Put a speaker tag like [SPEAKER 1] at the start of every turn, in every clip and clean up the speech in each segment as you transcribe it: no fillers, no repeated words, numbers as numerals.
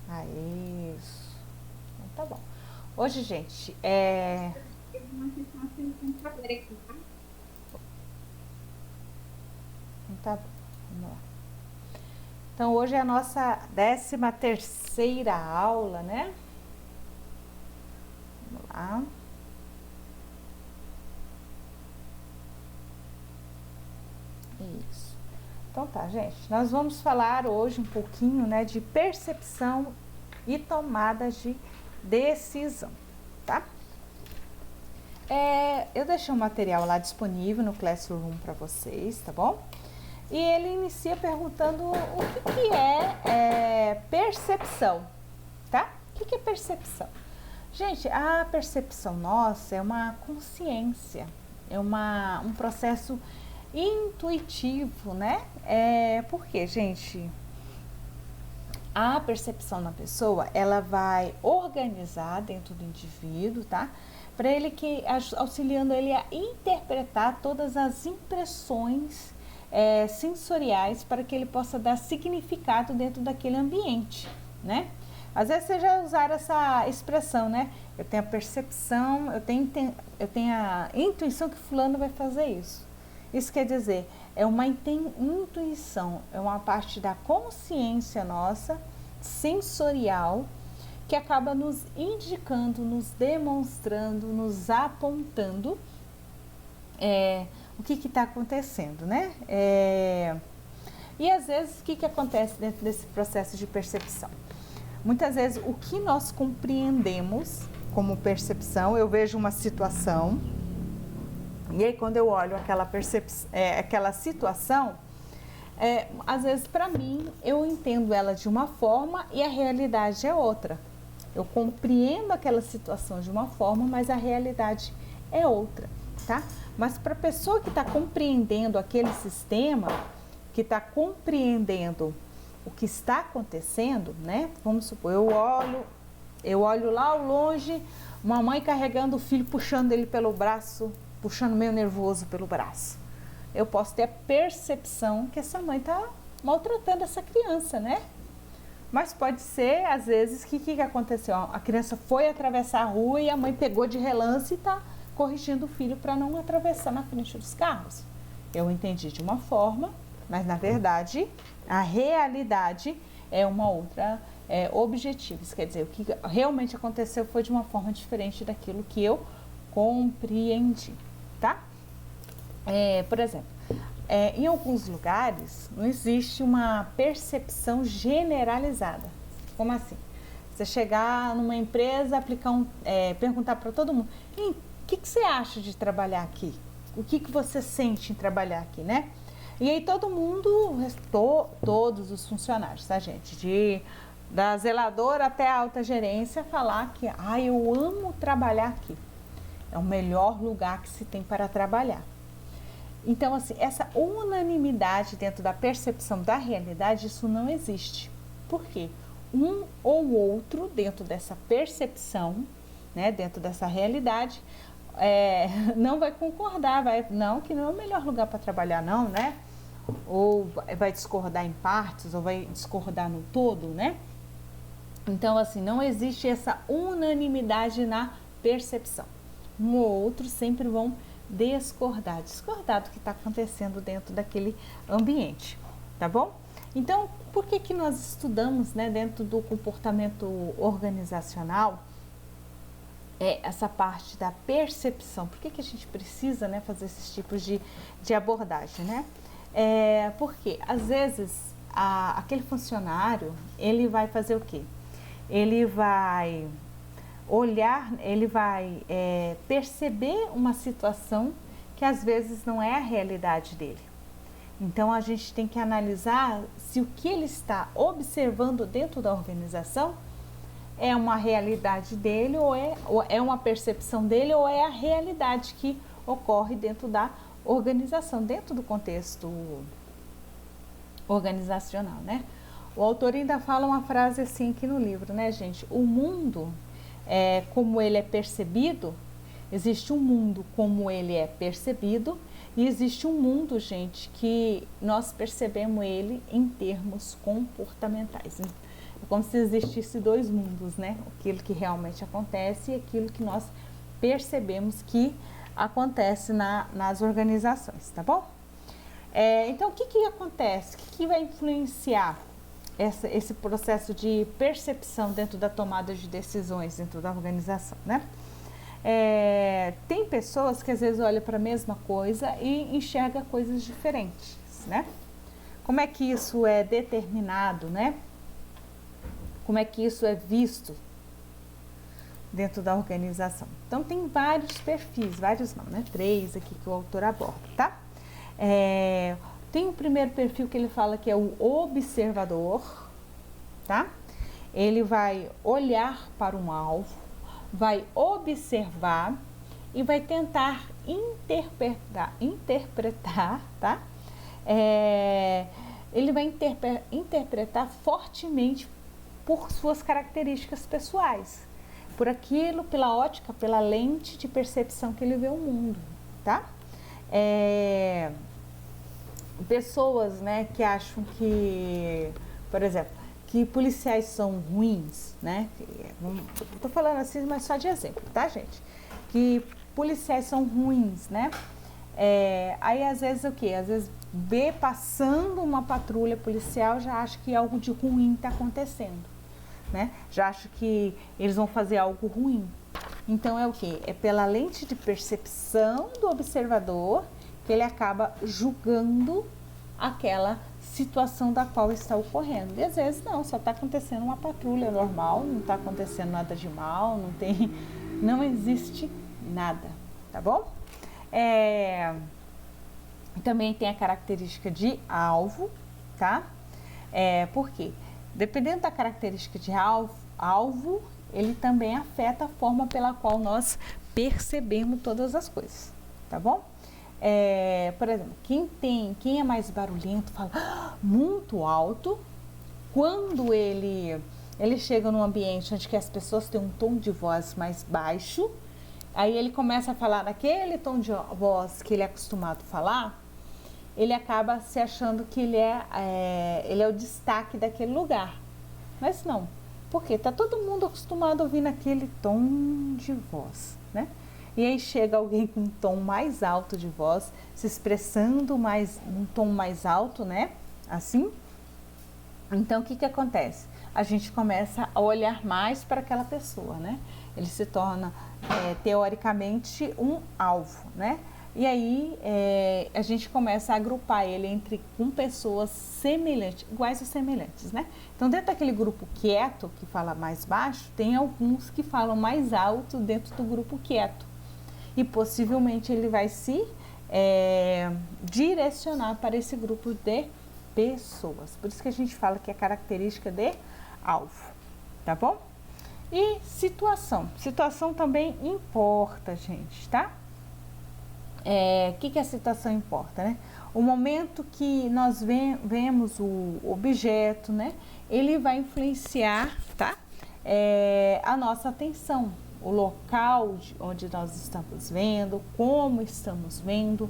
[SPEAKER 1] Aí, isso. Então, tá bom. Hoje, gente, tá bom, vamos lá. Então, hoje é a nossa 13ª aula, né? Vamos lá. Isso. Então tá, gente. Nós vamos falar hoje um pouquinho, né, de percepção e tomada de decisão, tá? Eu deixei um material lá disponível no Classroom para vocês, tá bom? E ele inicia perguntando o que é percepção, tá? O que é percepção? Gente, a percepção nossa é uma consciência, é um processo intuitivo, né? Porque, gente, a percepção na pessoa, ela vai organizar dentro do indivíduo, tá? Para ele auxiliando ele a interpretar todas as impressões sensoriais para que ele possa dar significado dentro daquele ambiente, né? Às vezes vocês já usaram essa expressão, né? Eu tenho a percepção, eu tenho a intuição que fulano vai fazer isso. Isso quer dizer, é uma intuição, é uma parte da consciência nossa, sensorial, que acaba nos indicando, nos demonstrando, nos apontando o que está acontecendo, né? E às vezes, o que acontece dentro desse processo de percepção? Muitas vezes, o que nós compreendemos como percepção, eu vejo uma situação, e aí quando eu olho aquela situação, às vezes para mim, eu entendo ela de uma forma e a realidade é outra. Eu compreendo aquela situação de uma forma, mas a realidade é outra, tá? Mas para a pessoa que está compreendendo aquele sistema, que está compreendendo o que está acontecendo, né? Vamos supor, eu olho lá ao longe, uma mãe carregando o filho, puxando ele pelo braço, puxando meio nervoso pelo braço. Eu posso ter a percepção que essa mãe está maltratando essa criança, né? Mas pode ser, às vezes, que aconteceu? A criança foi atravessar a rua e a mãe pegou de relance e está corrigindo o filho para não atravessar na frente dos carros. Eu entendi de uma forma, mas na verdade a realidade é uma outra objetiva. Isso quer dizer, o que realmente aconteceu foi de uma forma diferente daquilo que eu compreendi, tá? Por exemplo, em alguns lugares não existe uma percepção generalizada. Como assim? Você chegar numa empresa, perguntar para todo mundo, o que você acha de trabalhar aqui? O que você sente em trabalhar aqui, né? E aí todo mundo, todos os funcionários, tá, gente? Da zeladora até a alta gerência, falar que eu amo trabalhar aqui. É o melhor lugar que se tem para trabalhar. Então, assim, essa unanimidade dentro da percepção da realidade, isso não existe. Por quê? Um ou outro, dentro dessa percepção, né, dentro dessa realidade, não vai concordar, não, que não é o melhor lugar para trabalhar, não, né? Ou vai discordar em partes, ou vai discordar no todo, né? Então, assim, não existe essa unanimidade na percepção. Um ou outro sempre vão discordar do que está acontecendo dentro daquele ambiente, tá bom? Então, por que nós estudamos, né, dentro do comportamento organizacional, essa parte da percepção? Por que a gente precisa, né, fazer esses tipos de abordagem, né? Porque, às vezes, aquele funcionário, ele vai fazer o quê? Ele vai olhar, ele vai perceber uma situação que às vezes não é a realidade dele. Então a gente tem que analisar se o que ele está observando dentro da organização é uma realidade dele ou é uma percepção dele ou é a realidade que ocorre dentro da organização, dentro do contexto organizacional, né? O autor ainda fala uma frase assim aqui no livro, né, gente? O mundo, como ele é percebido, existe um mundo como ele é percebido E existe um mundo, gente, que nós percebemos ele em termos comportamentais. É como se existisse dois mundos, né? Aquilo que realmente acontece e aquilo que nós percebemos que acontece nas organizações, tá bom? Então, o que acontece? O que vai influenciar esse processo de percepção dentro da tomada de decisões dentro da organização, né? Tem pessoas que às vezes olham para a mesma coisa e enxergam coisas diferentes, né? Como é que isso é determinado, né? Como é que isso é visto dentro da organização? Então, tem vários perfis, vários não, né? 3 aqui que o autor aborda, tá? Tem o primeiro perfil que ele fala que é o observador, tá? Ele vai olhar para um alvo, vai observar e vai tentar interpretar, tá? Ele vai interpretar fortemente por suas características pessoais, por aquilo, pela ótica, pela lente de percepção que ele vê o mundo, tá? Pessoas, né, que acham que, por exemplo, que policiais são ruins, né? Tô falando assim, mas só de exemplo, tá, gente? Que policiais são ruins, né? Aí às vezes o quê? Às vezes vê passando uma patrulha policial, já acha que algo de ruim está acontecendo, né? Já acha que eles vão fazer algo ruim. Então é o quê? É pela lente de percepção do observador que ele acaba julgando aquela situação da qual está ocorrendo. E às vezes não, só está acontecendo uma patrulha normal, não está acontecendo nada de mal, não existe nada, tá bom? Também tem a característica de alvo, tá? Por quê? Dependendo da característica de alvo, ele também afeta a forma pela qual nós percebemos todas as coisas, tá bom? Por exemplo, quem é mais barulhento fala muito alto. Quando ele chega num ambiente onde que as pessoas têm um tom de voz mais baixo, aí ele começa a falar naquele tom de voz que ele é acostumado a falar, ele acaba se achando que ele é o destaque daquele lugar. Mas não, porque está todo mundo acostumado a ouvir naquele tom de voz, né? E aí chega alguém com um tom mais alto de voz, se expressando num tom mais alto, né? Assim. Então, o que acontece? A gente começa a olhar mais para aquela pessoa, né? Ele se torna, teoricamente, um alvo, né? E aí, a gente começa a agrupar ele com pessoas semelhantes, iguais ou semelhantes, né? Então, dentro daquele grupo quieto, que fala mais baixo, tem alguns que falam mais alto dentro do grupo quieto. E possivelmente ele vai se direcionar para esse grupo de pessoas. Por isso que a gente fala que é característica de alvo, tá bom? E situação. Situação também importa, gente, tá? O que a situação importa, né? O momento que nós vemos o objeto, né? Ele vai influenciar, tá? A nossa atenção. O local onde nós estamos vendo, como estamos vendo,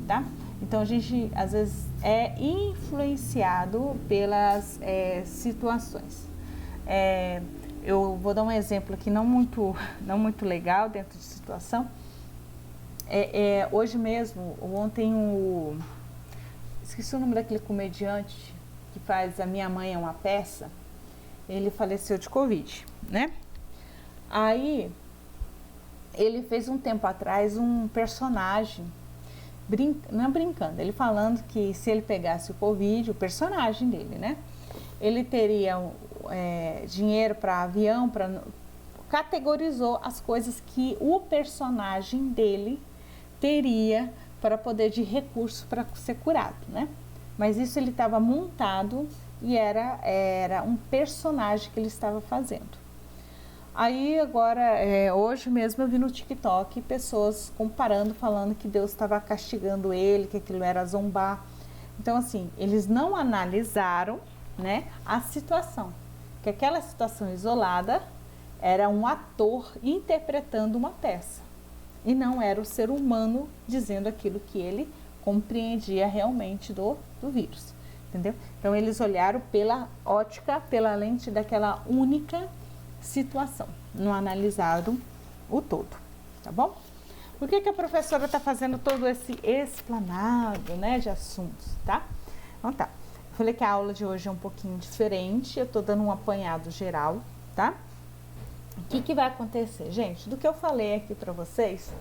[SPEAKER 1] tá? Então, a gente, às vezes, é influenciado pelas situações. Eu vou dar um exemplo aqui, não muito legal dentro de situação. Hoje mesmo, ontem, esqueci o nome daquele comediante que faz A Minha Mãe é uma Peça, ele faleceu de Covid, né? Aí, ele fez um tempo atrás um personagem, não brincando, ele falando que se ele pegasse o Covid, o personagem dele, né? Ele teria dinheiro para avião, categorizou as coisas que o personagem dele teria para poder de recurso para ser curado, né? Mas isso ele estava montado e era um personagem que ele estava fazendo. Aí agora, hoje mesmo eu vi no TikTok pessoas comparando, falando que Deus estava castigando ele, que aquilo era zombar. Então assim, eles não analisaram, né, a situação, que aquela situação isolada era um ator interpretando uma peça. E não era o ser humano dizendo aquilo que ele compreendia realmente do vírus, entendeu? Então, eles olharam pela ótica, pela lente daquela única situação, não analisaram o todo, tá bom? Por que a professora está fazendo todo esse explanado, né, de assuntos, tá? Então tá, eu falei que a aula de hoje é um pouquinho diferente, eu tô dando um apanhado geral, tá? O que vai acontecer, gente? Do que eu falei aqui para vocês,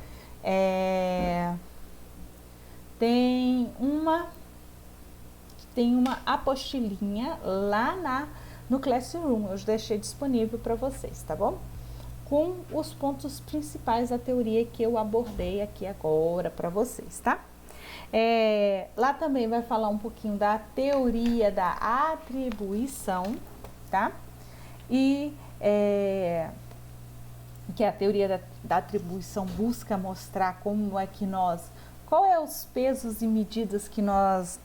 [SPEAKER 1] tem uma apostilinha lá no Classroom, eu deixei disponível para vocês, tá bom? Com os pontos principais da teoria que eu abordei aqui agora para vocês, tá? Lá também vai falar um pouquinho da teoria da atribuição, tá? E que a teoria da atribuição busca mostrar como é que qual é os pesos e medidas que nós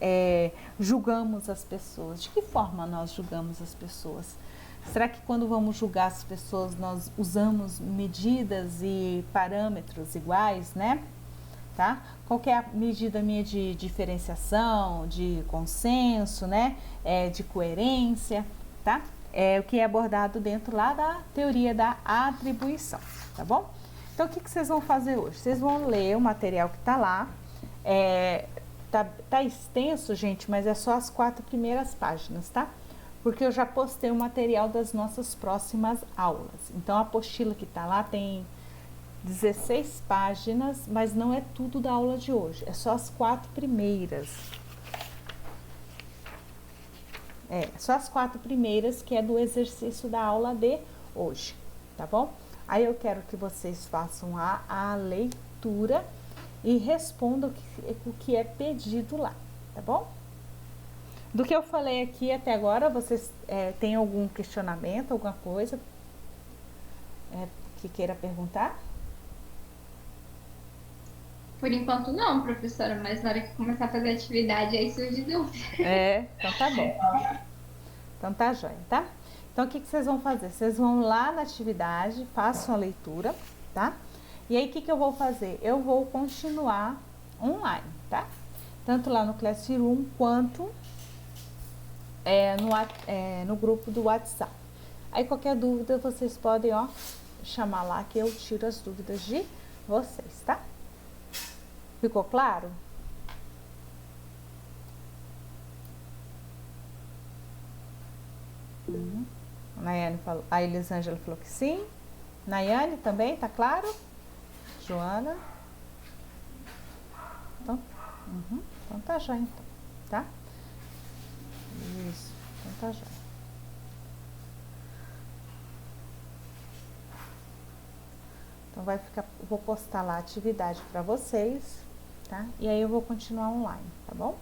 [SPEAKER 1] julgamos as pessoas, de que forma nós julgamos as pessoas. Será que quando vamos julgar as pessoas nós usamos medidas e parâmetros iguais, né? Tá? Qual que é a medida minha de diferenciação, de consenso, né? De coerência, tá? O que é abordado dentro lá da teoria da atribuição, tá bom? Então, o que vocês vão fazer hoje? Vocês vão ler o material que tá lá, tá extenso, gente, mas é só as 4 primeiras páginas, tá? Porque eu já postei o material das nossas próximas aulas. Então, a apostila que tá lá tem 16 páginas, mas não é tudo da aula de hoje, é só as 4 primeiras. Só as 4 primeiras, que é do exercício da aula de hoje, tá bom? Aí eu quero que vocês façam a leitura e respondam o que é pedido lá, tá bom? Do que eu falei aqui até agora, vocês têm algum questionamento, alguma coisa que queira perguntar?
[SPEAKER 2] Por enquanto não, professora, mas na hora que começar a fazer atividade aí surge dúvida.
[SPEAKER 1] Então tá bom. Então tá joia, tá? Então o que vocês vão fazer? Vocês vão lá na atividade, façam a leitura, tá? E aí o que eu vou fazer? Eu vou continuar online, tá? Tanto lá no Classroom quanto no grupo do WhatsApp. Aí qualquer dúvida vocês podem, chamar lá que eu tiro as dúvidas de vocês, tá? Ficou claro? Nayane falou, a Elisângela falou que sim. Nayane também, tá claro? Joana? Então tá já então, tá? Isso, então tá já. Então vou postar lá a atividade para vocês, tá? E aí eu vou continuar online, tá bom?